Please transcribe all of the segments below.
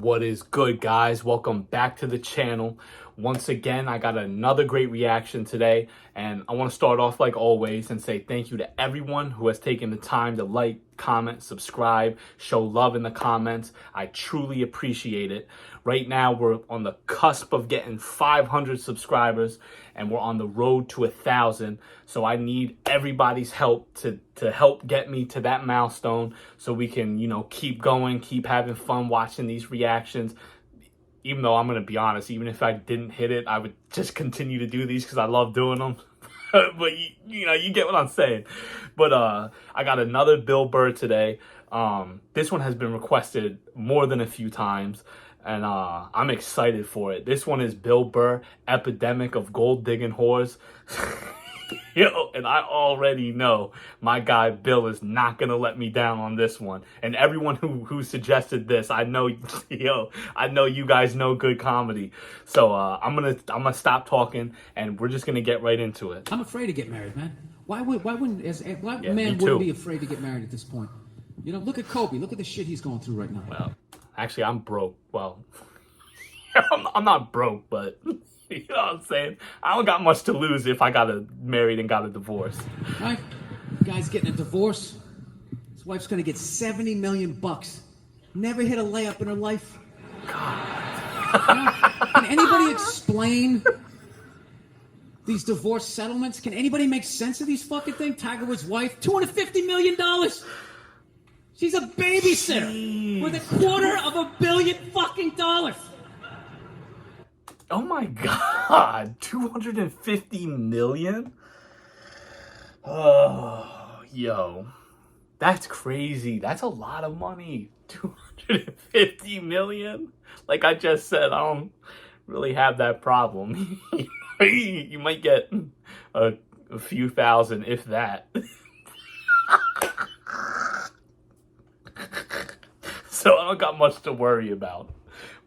What is good, guys? Welcome back to the channel. Once again, I got another great reaction today, and I want to start off like always and say thank you to everyone who has taken the time to like, comment, subscribe, show love in the comments. I truly appreciate it. Right now, we're on the cusp of getting 500 subscribers, and we're on the road to 1,000. So I need everybody's help to help get me to that milestone so we can, keep going, keep having fun watching these reactions. Even though I'm going to be honest, even if I didn't hit it, I would just continue to do these because I love doing them. But you get what I'm saying. But I got another Bill Burr today. This one has been requested more than a few times, and I'm excited for it. This one is Bill Burr, Epidemic of Gold Digging Whores. And I already know my guy Bill is not gonna let me down on this one. And everyone who suggested this, I know, I know you guys know good comedy. So I'm gonna stop talking, and we're just gonna get right into it. I'm afraid to get married, man. Why wouldn't Yeah, man wouldn't be afraid to get married at this point? Look at Kobe. Look at the shit he's going through right now. Well, actually, I'm broke. Well, I'm not broke, but. You know what I'm saying? I don't got much to lose if I got married and got a divorce. Right? Guy's getting a divorce. His wife's gonna get $70 million. Never hit a layup in her life. God. Can anybody explain these divorce settlements? Can anybody make sense of these fucking things? Tiger Woods' wife, $250 million. She's a babysitter with $250 million fucking dollars. Oh my God, 250 million? Oh, yo, that's crazy. That's a lot of money. 250 million? Like I just said, I don't really have that problem. You might get a few thousand, if that. So I don't got much to worry about.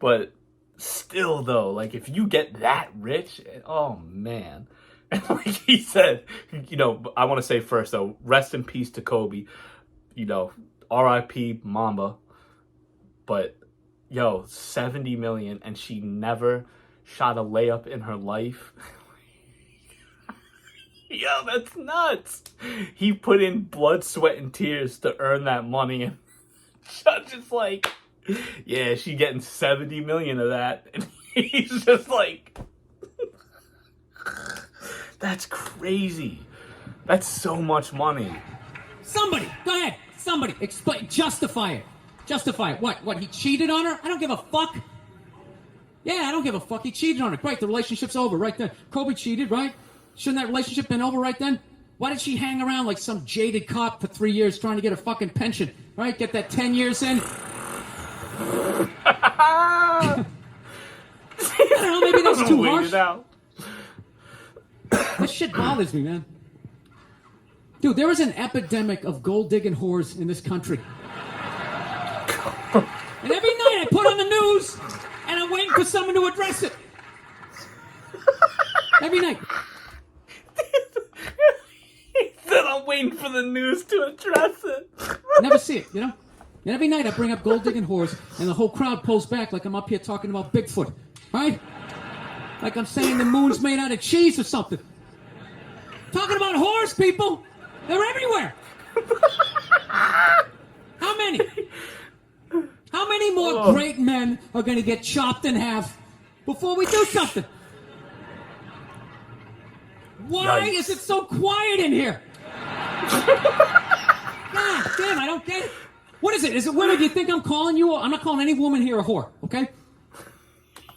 But still, though, like, if you get that rich, oh man. And like he said, I want to say first, though, rest in peace to Kobe, R.I.P. Mamba. But 70 million, and she never shot a layup in her life. That's nuts. He put in blood, sweat, and tears to earn that money, and just like, yeah, she getting 70 million of that. And he's just like, that's crazy. That's so much money. Somebody, go ahead. Somebody, explain, justify it. Justify it. What, he cheated on her? I don't give a fuck. Yeah, I don't give a fuck. He cheated on her. Right, the relationship's over right then. Kobe cheated, right? Shouldn't that relationship been over right then? Why did she hang around like some jaded cop for 3 years trying to get a fucking pension? Right, get that 10 years in? I don't know, maybe that's too harsh. This shit bothers me, man. Dude, there is an epidemic of gold-digging whores in this country. And every night I put on the news, and I'm waiting for someone to address it. Every night. He said I'm waiting for the news to address it. Never see it, And every night I bring up gold-digging whores, and the whole crowd pulls back like I'm up here talking about Bigfoot, right? Like I'm saying the moon's made out of cheese or something. Talking about whores, people! They're everywhere! How many? How many more great men are going to get chopped in half before we do something? Why is it so quiet in here? God damn, I don't get it. What is it? Is it women? Do you think I'm calling you? I'm not calling any woman here a whore, okay?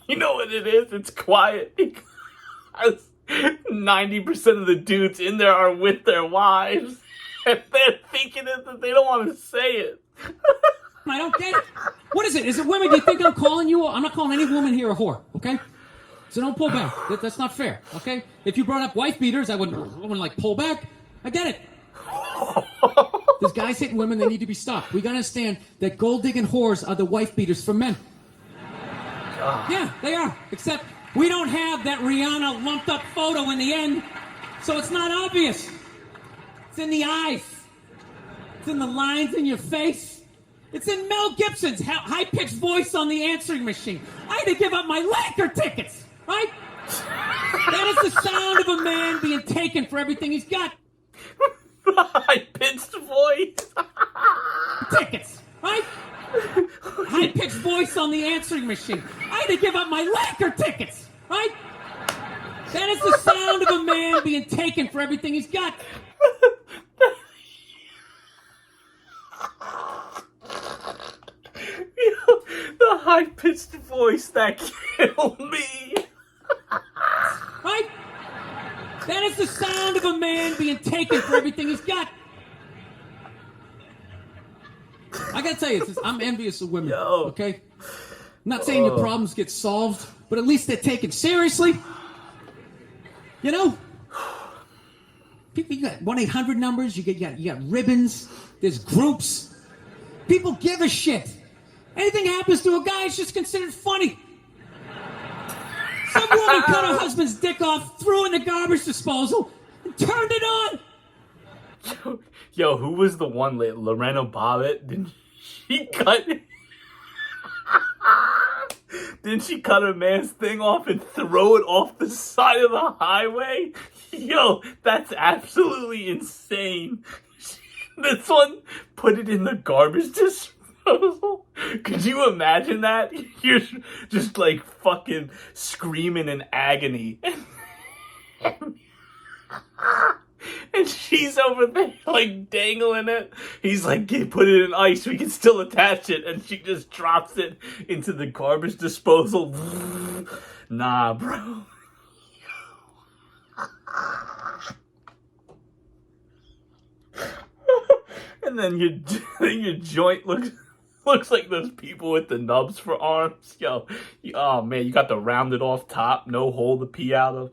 You know what it is? It's quiet because 90% of the dudes in there are with their wives, and they're thinking it that they don't want to say it. I don't get it. What is it? Is it women? Do you think I'm calling you? I'm not calling any woman here a whore, okay? So don't pull back. That's not fair, okay? If you brought up wife beaters, I wouldn't like pull back. I get it. There's guys hitting women, they need to be stopped. We gotta understand that gold-digging whores are the wife beaters for men. Yeah, they are. Except we don't have that Rihanna lumped up photo in the end, so it's not obvious. It's in the eyes. It's in the lines in your face. It's in Mel Gibson's high-pitched voice on the answering machine. I had to give up my Laker tickets, right? That is the sound of a man being taken for everything he's got. High-pitched voice. Tickets, right? High-pitched voice on the answering machine. I had to give up my Laker tickets, right? That is the sound of a man being taken for everything he's got. The high-pitched voice that killed me. Right? That is the sound of a man being taken for everything he's got. I gotta tell you, I'm envious of women, okay? I'm not saying your problems get solved, but at least they're taken seriously. You know? People, you got 1-800 numbers, you got ribbons, there's groups. People give a shit. Anything happens to a guy, it's just considered funny. Some woman cut her husband's dick off, threw it in the garbage disposal, and turned it on. Yo, who was the one? Lorena Bobbitt? Didn't she cut her man's thing off and throw it off the side of the highway? Yo, that's absolutely insane. This one put it in the garbage disposal. Could you imagine that? You're just like fucking screaming in agony. And she's over there like dangling it. He's like, put it in ice, we can still attach it. And she just drops it into the garbage disposal. Nah, bro. And then your joint looks like those people with the nubs for arms. Yo, oh man, you got the rounded off top, no hole to pee out of.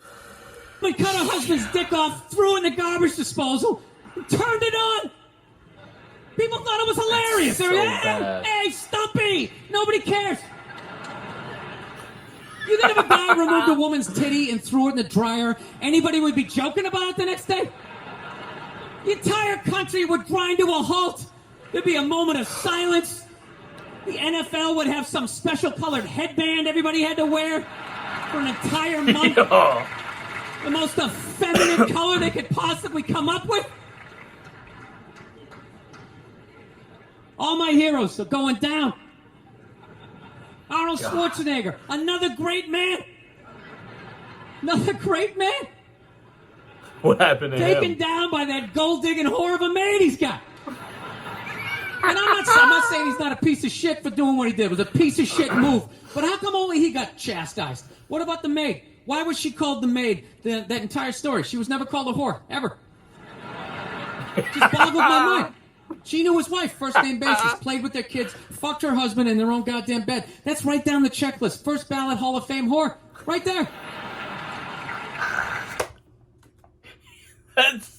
But cut her husband's dick off, threw it in the garbage disposal, and turned it on. People thought it was hilarious. They were like, hey, Stumpy! Nobody cares. You think if a guy removed a woman's titty and threw it in the dryer, anybody would be joking about it the next day? The entire country would grind to a halt. There'd be a moment of silence. The NFL would have some special colored headband everybody had to wear for an entire month. Yo. The most effeminate color they could possibly come up with. All my heroes are going down. Arnold Schwarzenegger, another great man. Another great man. What happened to him? Taken down by that gold-digging whore of a maid he's got. And I'm not saying he's not a piece of shit for doing what he did. It was a piece of shit move. But how come only he got chastised? What about the maid? Why was she called the maid that entire story? She was never called a whore, ever. Just boggled my mind. She knew his wife, first name basis, played with their kids, fucked her husband in their own goddamn bed. That's right down the checklist. First ballot Hall of Fame whore. Right there. That's...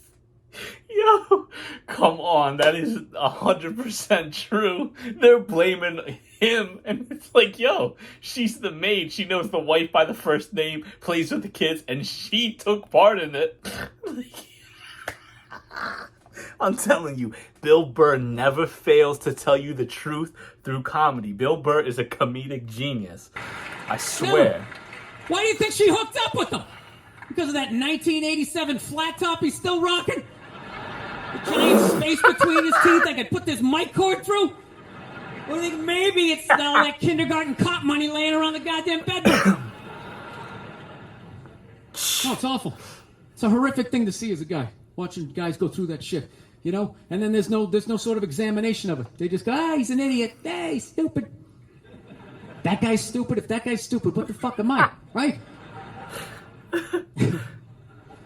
Yo, come on, that is 100% true. They're blaming him, and it's like, yo, she's the maid. She knows the wife by the first name, plays with the kids, and she took part in it. I'm telling you, Bill Burr never fails to tell you the truth through comedy. Bill Burr is a comedic genius. I swear. No. Why do you think she hooked up with him? Because of that 1987 flat top he's still rocking? The giant space between his teeth I could put this mic cord through? Or think maybe it's all that kindergarten cop money laying around the goddamn bedroom? Oh, it's awful. It's a horrific thing to see as a guy, watching guys go through that shit, you know? And then there's no sort of examination of it. They just go, he's an idiot. Hey, he's stupid. That guy's stupid. If that guy's stupid, what the fuck am I? Right?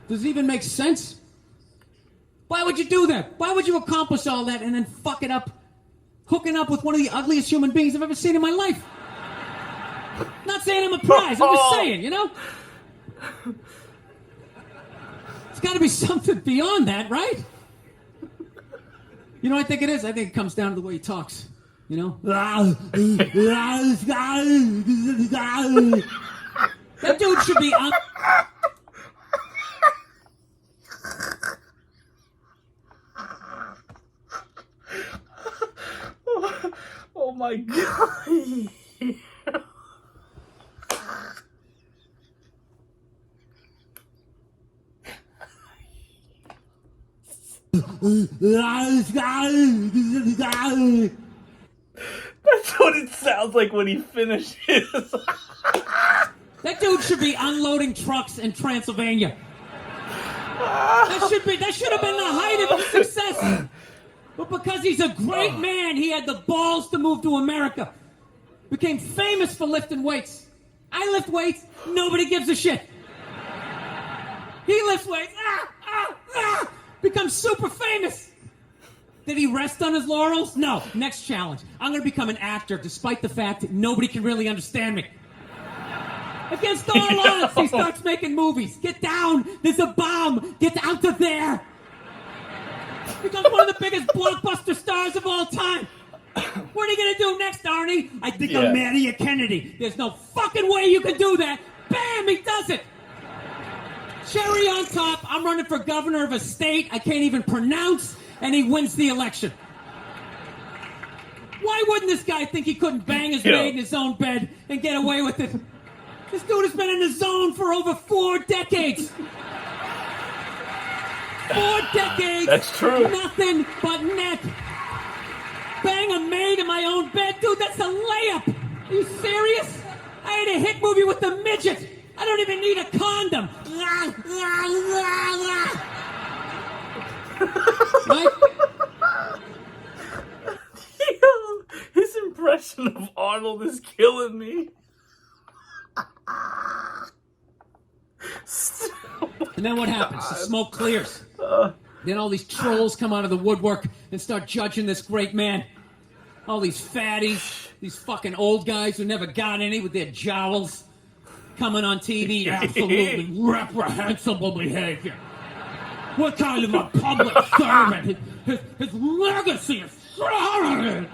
Does it even make sense? Why would you do that? Why would you accomplish all that and then fuck it up, hooking up with one of the ugliest human beings I've ever seen in my life? Not saying I'm a prize. I'm just saying, you know? It's got to be something beyond that, right? You know what I think it is? I think it comes down to the way he talks. You know? That dude should be on... my god. That's what it sounds like when he finishes. That dude should be unloading trucks in Transylvania. That should have been the height of his success. But because he's a great man, he had the balls to move to America. Became famous for lifting weights. I lift weights, nobody gives a shit. He lifts weights, becomes super famous. Did he rest on his laurels? No. Next challenge. I'm going to become an actor despite the fact that nobody can really understand me. Against all odds, he starts making movies. Get down. There's a bomb. Get out of there. Becomes one of the biggest blockbuster stars of all time. What are you going to do next, Arnie? I think I'm marrying a Kennedy. There's no fucking way you can do that. Bam, he does it. Cherry on top, I'm running for governor of a state I can't even pronounce, and he wins the election. Why wouldn't this guy think he couldn't bang his maid in his own bed and get away with it? This dude has been in the zone for over 4 decades. 4 decades. That's true. Nothing but net. Bang a maid in my own bed? Dude, that's a layup. Are you serious? I had a hit movie with the midget. I don't even need a condom. Right? His impression of Arnold is killing me. And then what happens? The smoke clears. Then all these trolls come out of the woodwork and start judging this great man. All these fatties, these fucking old guys who never got any with their jowls, coming on TV. Absolutely reprehensible behavior. What kind of a public servant? His legacy is sorry.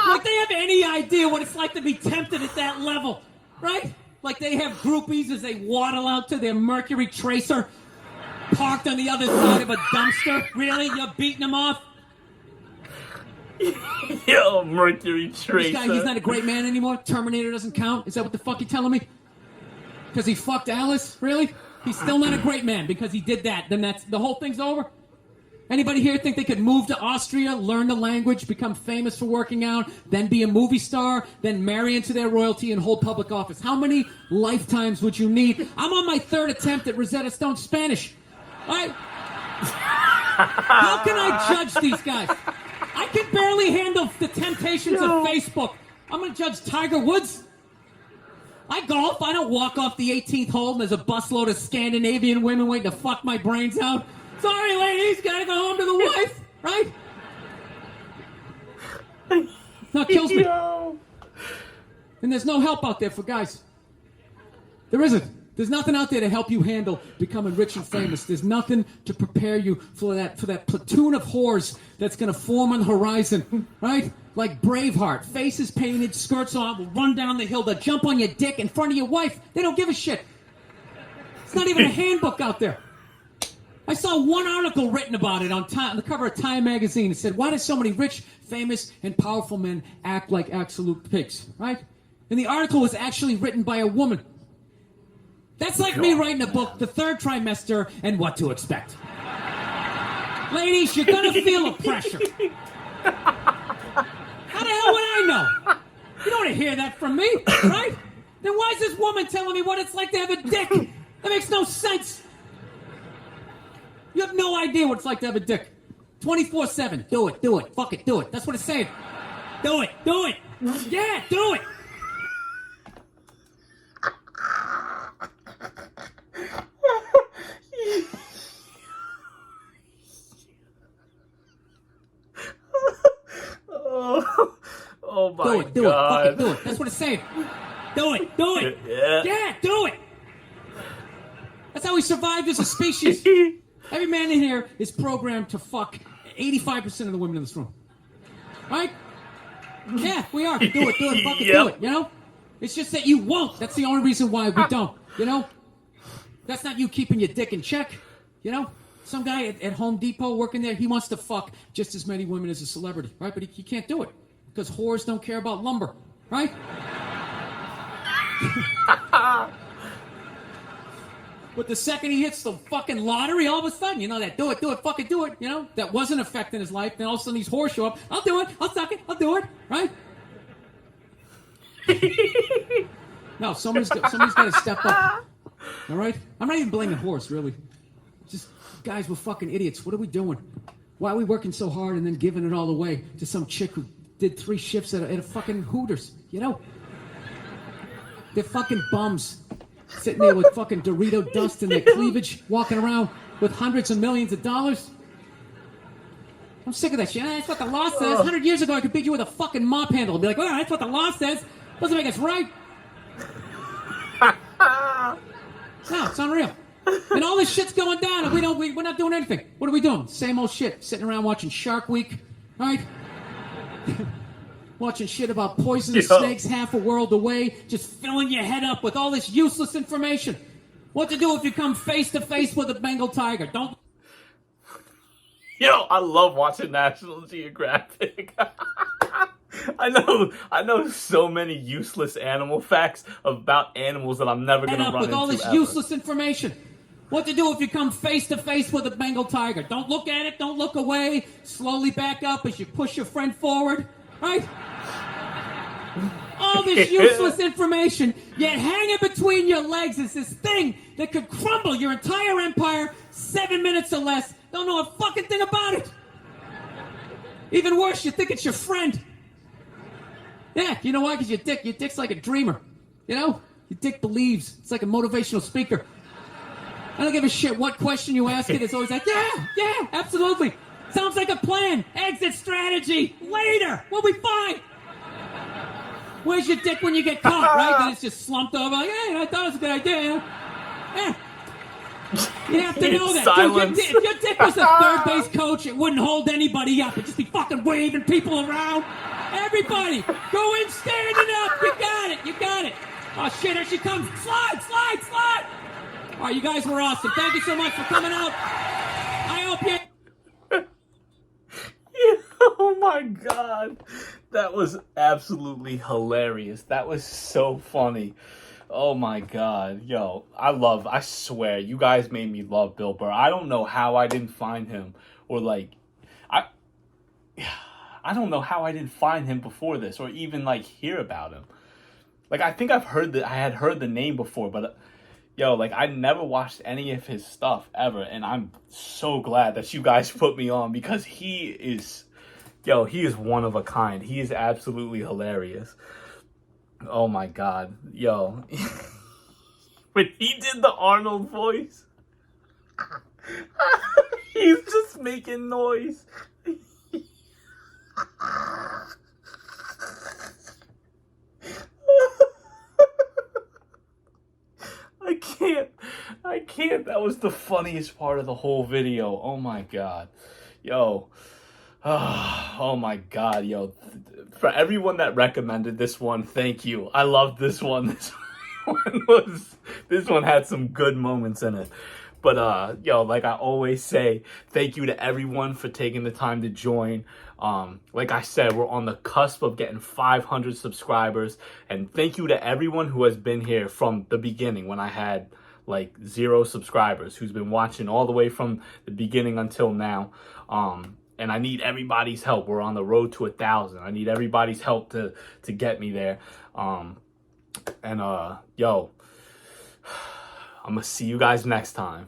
Like they have any idea what it's like to be tempted at that level, right? Like they have groupies as they waddle out to their Mercury Tracer parked on the other side of a dumpster. Really? You're beating them off? Yo, Mercury Tracer. This guy, he's not a great man anymore? Terminator doesn't count? Is that what the fuck you're telling me? Because he fucked Alice? Really? He's still not a great man because he did that. Then that's the whole thing's over? Anybody here think they could move to Austria, learn the language, become famous for working out, then be a movie star, then marry into their royalty and hold public office? How many lifetimes would you need? I'm on my 3rd attempt at Rosetta Stone Spanish. All right? How can I judge these guys? I can barely handle the temptations of Facebook. I'm going to judge Tiger Woods. I golf. I don't walk off the 18th hole and there's a busload of Scandinavian women waiting to fuck my brains out. Sorry, ladies, gotta go home to the wife, right? That kills me. And there's no help out there for guys. There isn't. There's nothing out there to help you handle becoming rich and famous. There's nothing to prepare you for that platoon of whores that's gonna form on the horizon, right? Like Braveheart, faces painted, skirts on, will run down the hill, they'll jump on your dick in front of your wife. They don't give a shit. It's not even a handbook out there. I saw one article written about it on the cover of Time magazine. It said, why do so many rich, famous, and powerful men act like absolute pigs, right? And the article was actually written by a woman. That's like me writing a book, The Third Trimester, and What to Expect. Ladies, you're gonna feel a pressure. How the hell would I know? You don't want to hear that from me, right? Then why is this woman telling me what it's like to have a dick? That makes no sense. You have no idea what it's like to have a dick. 24/7. Do it. Fuck it, do it. That's what it's saying. Do it. Yeah, do it. Oh my God. Do it. Fuck it, do it. That's what it's saying. Do it. Yeah, do it. That's how we survived as a species. Every man in here is programmed to fuck 85% of the women in this room. Right? Yeah, we are. Do it. Fuck it, do it. You know? It's just that you won't. That's the only reason why we don't. You know? That's not you keeping your dick in check. You know? Some guy at Home Depot working there, he wants to fuck just as many women as a celebrity, right? But he can't do it because whores don't care about lumber, right? But the second he hits the fucking lottery, all of a sudden, you know, that do it, fucking do it, you know, that wasn't affecting his life. Then all of a sudden these whores show up. I'll do it. I'll suck it. I'll do it. Right? No, somebody's got to step up. All right? I'm not even blaming whores, really. Just, guys, we're fucking idiots. What are we doing? Why are we working so hard and then giving it all away to some chick who did 3 shifts at a fucking Hooters, you know? They're fucking bums. Sitting there with fucking Dorito dust in their cleavage, walking around with hundreds of millions of dollars. I'm sick of that shit. That's what the law says. 100 years ago, I could beat you with a fucking mop handle and be like, oh, that's what the law says. Doesn't make us right. No, it's unreal. And all this shit's going down, and we're not doing anything. What are we doing? Same old shit. Sitting around watching Shark Week, right? Watching shit about poisonous snakes half a world away, just filling your head up with all this useless information. What to do if you come face to face with a Bengal tiger? Don't. I love watching National Geographic. I know so many useless animal facts about animals that I'm never gonna run with into all this ever. Useless information. What to do if you come face to face with a Bengal tiger? Don't look at it. Don't look away. Slowly back up as you push your friend forward. Right? All this useless information, yet hanging between your legs is this thing that could crumble your entire empire 7 minutes or less. Don't know a fucking thing about it. Even worse, you think it's your friend. Yeah, you know why? Because your dick's like a dreamer. You know? Your dick believes. It's like a motivational speaker. I don't give a shit what question you ask it. It's always like, yeah, absolutely. Sounds like a plan. Exit strategy. Later. We'll be fine. Where's your dick when you get caught, right? Then it's just slumped over. Like, hey, I thought it was a good idea. Yeah. You have to know that. Dude, if your dick was a third base coach, it wouldn't hold anybody up. It'd just be fucking waving people around. Everybody, go in standing up. You got it. Oh, shit, here she comes. Slide. All right, you guys were awesome. Thank you so much for coming out. I hope you... Oh my god, that was absolutely hilarious. That was so funny. Oh my god, I swear, you guys made me love Bill Burr. I don't know how I didn't find him, or I don't know how I didn't find him before this, or even hear about him. I think I had heard the name before, but I never watched any of his stuff ever, and I'm so glad that you guys put me on, because he is one of a kind. He is absolutely hilarious. Oh my god, when he did the Arnold voice, he's just making noise. I can't. That was the funniest part of the whole video. Oh my god. Oh my god, for everyone that recommended this one, thank you. I love this one. This one had some good moments in it. But like I always say, thank you to everyone for taking the time to join. Like I said, we're on the cusp of getting 500 subscribers, and thank you to everyone who has been here from the beginning when I had 0 subscribers, who's been watching all the way from the beginning until now. And I need everybody's help. We're on the road to 1,000. I need everybody's help to get me there. I'm gonna see you guys next time.